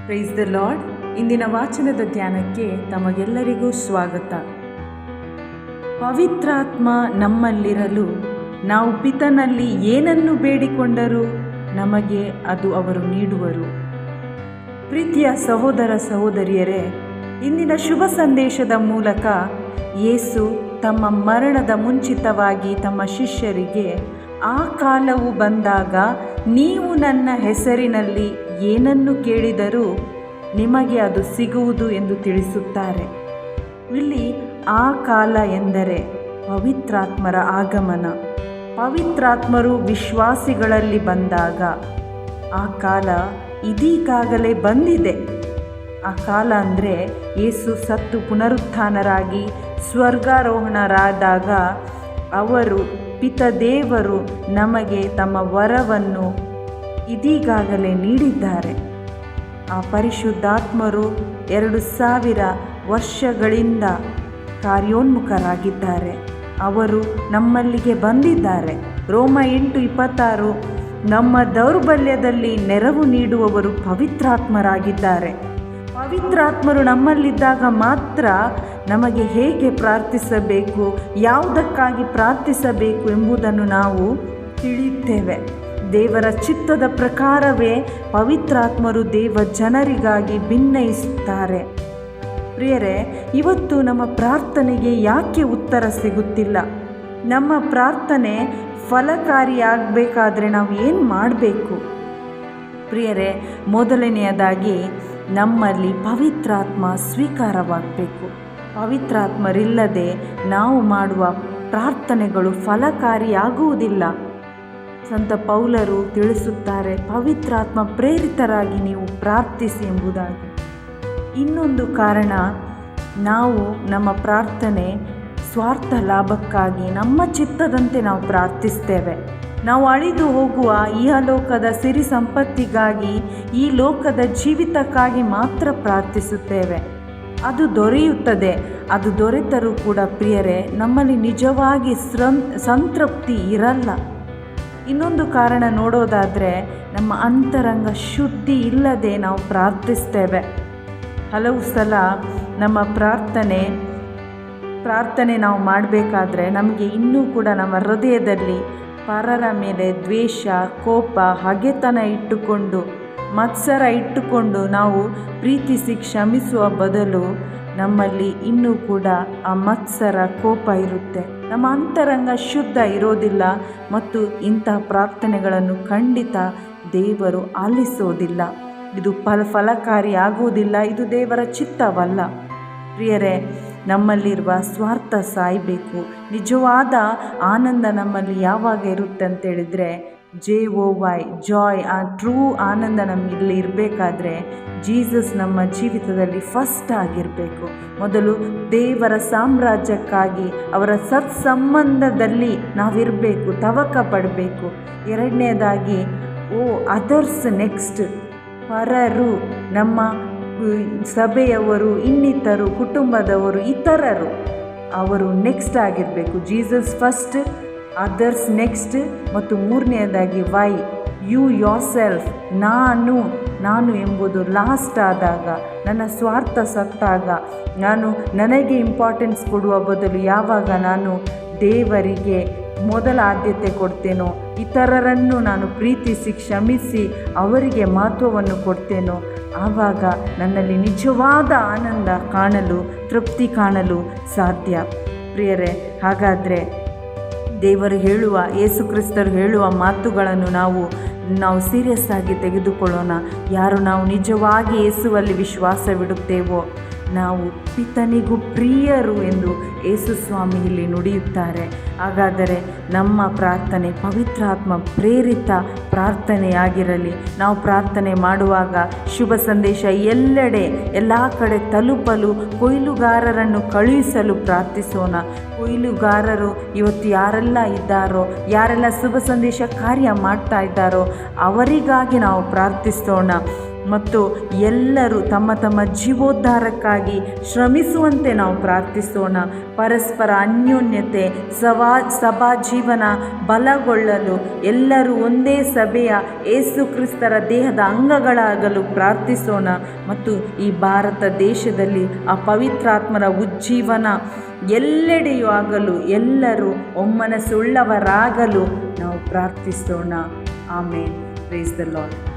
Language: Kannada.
Price the lord. ಇಂದಿನ ವಾಚನದ ಧ್ಯಾನಕ್ಕೆ ತಮಗೆಲ್ಲರಿಗೂ ಸ್ವಾಗತ. ಪವಿತ್ರಾತ್ಮ ನಮ್ಮಲ್ಲಿರಲು ನಾವು ಪಿತನಲ್ಲಿ ಏನನ್ನು ಬೇಡಿಕೊಂಡರೂ ನಮಗೆ ಅದು ಅವರು ನೀಡುವರು. ಪ್ರೀತಿಯ ಸಹೋದರ ಸಹೋದರಿಯರೇ, ಇಂದಿನ ಶುಭ ಸಂದೇಶದ ಮೂಲಕ ಯೇಸು ತಮ್ಮ ಮರಣದ ಮುಂಚಿತವಾಗಿ ತಮ್ಮ ಶಿಷ್ಯರಿಗೆ ಆ ಕಾಲವು ಬಂದಾಗ ನೀವು ನನ್ನ ಹೆಸರಿನಲ್ಲಿ ಏನನ್ನು ಕೇಳಿದರೂ ನಿಮಗೆ ಅದು ಸಿಗುವುದು ಎಂದು ತಿಳಿಸುತ್ತಾರೆ. ಇಲ್ಲಿ ಆ ಕಾಲ ಎಂದರೆ ಪವಿತ್ರಾತ್ಮರ ಆಗಮನ. ಪವಿತ್ರಾತ್ಮರು ವಿಶ್ವಾಸಿಗಳಲ್ಲಿ ಬಂದಾಗ ಆ ಕಾಲ ಇದೀಗಾಗಲೇ ಬಂದಿದೆ. ಆ ಕಾಲ ಅಂದರೆ ಯೇಸು ಸತ್ತು ಪುನರುತ್ಥಾನರಾಗಿ ಸ್ವರ್ಗಾರೋಹಣರಾದಾಗ ಅವರು ಪಿತದೇವರು ನಮಗೆ ತಮ್ಮ ವರವನ್ನು ಇದೀಗಾಗಲೇ ನೀಡಿದ್ದಾರೆ. ಆ ಪರಿಶುದ್ಧಾತ್ಮರು 2000 ವರ್ಷಗಳಿಂದ ಕಾರ್ಯೋನ್ಮುಖರಾಗಿದ್ದಾರೆ. ಅವರು ನಮ್ಮಲ್ಲಿಗೆ ಬಂದಿದ್ದಾರೆ. ರೋಮ 8:26 ನಮ್ಮ ದೌರ್ಬಲ್ಯದಲ್ಲಿ ನೆರವು ನೀಡುವವರು ಪವಿತ್ರಾತ್ಮರಾಗಿದ್ದಾರೆ. ಪವಿತ್ರಾತ್ಮರು ನಮ್ಮಲ್ಲಿದ್ದಾಗ ಮಾತ್ರ ನಮಗೆ ಹೇಗೆ ಪ್ರಾರ್ಥಿಸಬೇಕು, ಯಾವುದಕ್ಕಾಗಿ ಪ್ರಾರ್ಥಿಸಬೇಕು ಎಂಬುದನ್ನು ನಾವು ತಿಳಿಯುತ್ತೇವೆ. ದೇವರ ಚಿತ್ತದ ಪ್ರಕಾರವೇ ಪವಿತ್ರಾತ್ಮರು ದೇವ ಜನರಿಗಾಗಿ ಭಿನ್ನಯಿಸುತ್ತಾರೆ. ಪ್ರಿಯರೇ, ಇವತ್ತು ನಮ್ಮ ಪ್ರಾರ್ಥನೆಗೆ ಯಾಕೆ ಉತ್ತರ ಸಿಗುತ್ತಿಲ್ಲ? ನಮ್ಮ ಪ್ರಾರ್ಥನೆ ಫಲಕಾರಿಯಾಗಬೇಕಾದ್ರೆ ನಾವು ಏನು ಮಾಡಬೇಕು? ಪ್ರಿಯರೇ, ಮೊದಲನೆಯದಾಗಿ ನಮ್ಮಲ್ಲಿ ಪವಿತ್ರಾತ್ಮ ಸ್ವೀಕಾರವಾಗಬೇಕು. ಪವಿತ್ರಾತ್ಮರಿಲ್ಲದೆ ನಾವು ಮಾಡುವ ಪ್ರಾರ್ಥನೆಗಳು ಫಲಕಾರಿಯಾಗುವುದಿಲ್ಲ. ಸಂತ ಪೌಲರು ತಿಳಿಸುತ್ತಾರೆ, ಪವಿತ್ರಾತ್ಮ ಪ್ರೇರಿತರಾಗಿ ನೀವು ಪ್ರಾರ್ಥಿಸಿ ಎಂಬುದಾಗಿ. ಇನ್ನೊಂದು ಕಾರಣ, ನಾವು ನಮ್ಮ ಪ್ರಾರ್ಥನೆ ಸ್ವಾರ್ಥ ಲಾಭಕ್ಕಾಗಿ ನಮ್ಮ ಚಿತ್ತದಂತೆ ನಾವು ಪ್ರಾರ್ಥಿಸ್ತೇವೆ. ನಾವು ಅಳಿದು ಹೋಗುವ ಇಹಲೋಕದ ಸಿರಿ ಸಂಪತ್ತಿಗಾಗಿ, ಈ ಲೋಕದ ಜೀವಿತಕ್ಕಾಗಿ ಮಾತ್ರ ಪ್ರಾರ್ಥಿಸುತ್ತೇವೆ. ಅದು ದೊರೆಯುತ್ತದೆ. ಅದು ದೊರೆತರೂ ಕೂಡ ಪ್ರಿಯರೇ, ನಮ್ಮಲ್ಲಿ ನಿಜವಾಗಿ ಸಂತೃಪ್ತಿ ಇರಲ್ಲ. ಇನ್ನೊಂದು ಕಾರಣ ನೋಡೋದಾದರೆ, ನಮ್ಮ ಅಂತರಂಗ ಶುದ್ಧಿ ಇಲ್ಲದೆ ನಾವು ಪ್ರಾರ್ಥಿಸ್ತೇವೆ. ಹಲವು ಸಲ ನಮ್ಮ ಪ್ರಾರ್ಥನೆ ನಾವು ಮಾಡಬೇಕಾದ್ರೆ ನಮಗೆ ಇನ್ನೂ ಕೂಡ ನಮ್ಮ ಹೃದಯದಲ್ಲಿ ಪರರ ಮೇಲೆ ದ್ವೇಷ, ಕೋಪ, ಹಗೆತನ ಇಟ್ಟುಕೊಂಡು, ಮತ್ಸರ ಇಟ್ಟುಕೊಂಡು ನಾವು ಪ್ರೀತಿಸಿ ಕ್ಷಮಿಸುವ ಬದಲು ನಮ್ಮಲ್ಲಿ ಇನ್ನೂ ಕೂಡ ಆ ಮತ್ಸರ, ಕೋಪ ಇರುತ್ತೆ. ನಮ್ಮ ಅಂತರಂಗ ಶುದ್ಧ ಇರೋದಿಲ್ಲ ಮತ್ತು ಇಂತಹ ಪ್ರಾರ್ಥನೆಗಳನ್ನು ಖಂಡಿತ ದೇವರು ಆಲಿಸೋದಿಲ್ಲ. ಇದು ಫಲಕಾರಿ ಆಗುವುದಿಲ್ಲ. ಇದು ದೇವರ ಚಿತ್ತವಲ್ಲ. ಪ್ರಿಯರೇ, ನಮ್ಮಲ್ಲಿರುವ ಸ್ವಾರ್ಥ ಸಾಯಬೇಕು. ನಿಜವಾದ ಆನಂದ ನಮ್ಮಲ್ಲಿ ಯಾವಾಗ ಇರುತ್ತೆ ಅಂತೇಳಿದರೆ, JOY ಜಾಯ್, ಆ ಟ್ರೂ ಆನಂದ ನಮ್ಮಲ್ಲಿ ಇರಬೇಕಾದ್ರೆ ಜೀಸಸ್ ನಮ್ಮ ಜೀವಿತದಲ್ಲಿ ಫಸ್ಟ್ ಆಗಿರಬೇಕು. ಮೊದಲು ದೇವರ ಸಾಮ್ರಾಜ್ಯಕ್ಕಾಗಿ, ಅವರ ಸತ್ಸಂಬಂಧದಲ್ಲಿ ನಾವಿರಬೇಕು, ತವಕ ಪಡಬೇಕು. ಎರಡನೇದಾಗಿ ಅದರ್ಸ್ ನೆಕ್ಸ್ಟ್, ಪರರು, ನಮ್ಮ ಸಭೆಯವರು, ಇನ್ನಿತರು, ಕುಟುಂಬದವರು, ಇತರರು, ಅವರು ನೆಕ್ಸ್ಟ್ ಆಗಿರಬೇಕು. Jesus first, others next. ಮತ್ತು ಮೂರನೆಯದಾಗಿ ವೈ, ಯು ಯೋರ್ ಸೆಲ್ಫ್, ನಾನು ಎಂಬುದು ಲಾಸ್ಟ್ ಆದಾಗ, ನನ್ನ ಸ್ವಾರ್ಥ ಸತ್ತಾಗ, ನನಗೆ ಇಂಪಾರ್ಟೆನ್ಸ್ ಕೊಡುವ ಬದಲು ಯಾವಾಗ ನಾನು ದೇವರಿಗೆ ಮೊದಲ ಆದ್ಯತೆ ಕೊಡ್ತೇನೋ, ಇತರರನ್ನು ನಾನು ಪ್ರೀತಿಸಿ ಕ್ಷಮಿಸಿ ಅವರಿಗೆ ಮಹತ್ವವನ್ನು ಕೊಡ್ತೇನೋ, ಆವಾಗ ನನ್ನಲ್ಲಿ ನಿಜವಾದ ಆನಂದ ಕಾಣಲು, ತೃಪ್ತಿ ಕಾಣಲು ಸಾಧ್ಯ. ಪ್ರಿಯರೇ, ಹಾಗಾದರೆ ದೇವರು ಹೇಳುವ, ಯೇಸು ಕ್ರಿಸ್ತರು ಹೇಳುವ ಮಾತುಗಳನ್ನು ನಾವು ಸೀರಿಯಸ್ ಆಗಿ ತೆಗೆದುಕೊಳ್ಳೋಣ. ಯಾರು ನಾವು ನಿಜವಾಗಿ ಯೇಸುವಲ್ಲಿ ವಿಶ್ವಾಸವಿಡುತ್ತೇವೋ ನಾವು ಪಿತನಿಗೂ ಪ್ರಿಯರು ಎಂದು ಯೇಸು ಸ್ವಾಮಿ ಇಲ್ಲಿ ನುಡಿಯುತ್ತಾರೆ. ಹಾಗಾದರೆ ನಮ್ಮ ಪ್ರಾರ್ಥನೆ ಪವಿತ್ರಾತ್ಮ ಪ್ರೇರಿತ ಪ್ರಾರ್ಥನೆಯಾಗಿರಲಿ. ನಾವು ಪ್ರಾರ್ಥನೆ ಮಾಡುವಾಗ ಶುಭ ಸಂದೇಶ ಎಲ್ಲೆಡೆ, ಎಲ್ಲ ಕಡೆ ತಲುಪಲು ಕೊಯ್ಲುಗಾರರನ್ನು ಕಳುಹಿಸಲು ಪ್ರಾರ್ಥಿಸೋಣ. ಕೊಯ್ಲುಗಾರರು ಇವತ್ತು ಯಾರೆಲ್ಲ ಇದ್ದಾರೋ, ಯಾರೆಲ್ಲ ಶುಭ ಸಂದೇಶ ಕಾರ್ಯ ಮಾಡ್ತಾ ಇದ್ದಾರೋ ಅವರಿಗಾಗಿ ನಾವು ಪ್ರಾರ್ಥಿಸೋಣ. ಮತ್ತು ಎಲ್ಲರೂ ತಮ್ಮ ತಮ್ಮ ಜೀವೋದ್ಧಾರಕ್ಕಾಗಿ ಶ್ರಮಿಸುವಂತೆ ನಾವು ಪ್ರಾರ್ಥಿಸೋಣ. ಪರಸ್ಪರ ಅನ್ಯೋನ್ಯತೆ, ಸಭಾ ಜೀವನ ಬಲಗೊಳ್ಳಲು ಎಲ್ಲರೂ ಒಂದೇ ಸಭೆಯ ಯೇಸು ಕ್ರಿಸ್ತರ ದೇಹದ ಅಂಗಗಳಾಗಲು ಪ್ರಾರ್ಥಿಸೋಣ. ಮತ್ತು ಈ ಭಾರತ ದೇಶದಲ್ಲಿ ಆ ಪವಿತ್ರಾತ್ಮರ ಉಜ್ಜೀವನ ಎಲ್ಲೆಡೆಯೂ ಆಗಲು, ಎಲ್ಲರೂ ಒಮ್ಮನಸ್ಸುಳ್ಳವರಾಗಲು ನಾವು ಪ್ರಾರ್ಥಿಸೋಣ. ಆಮೇನ್. Praise the lord.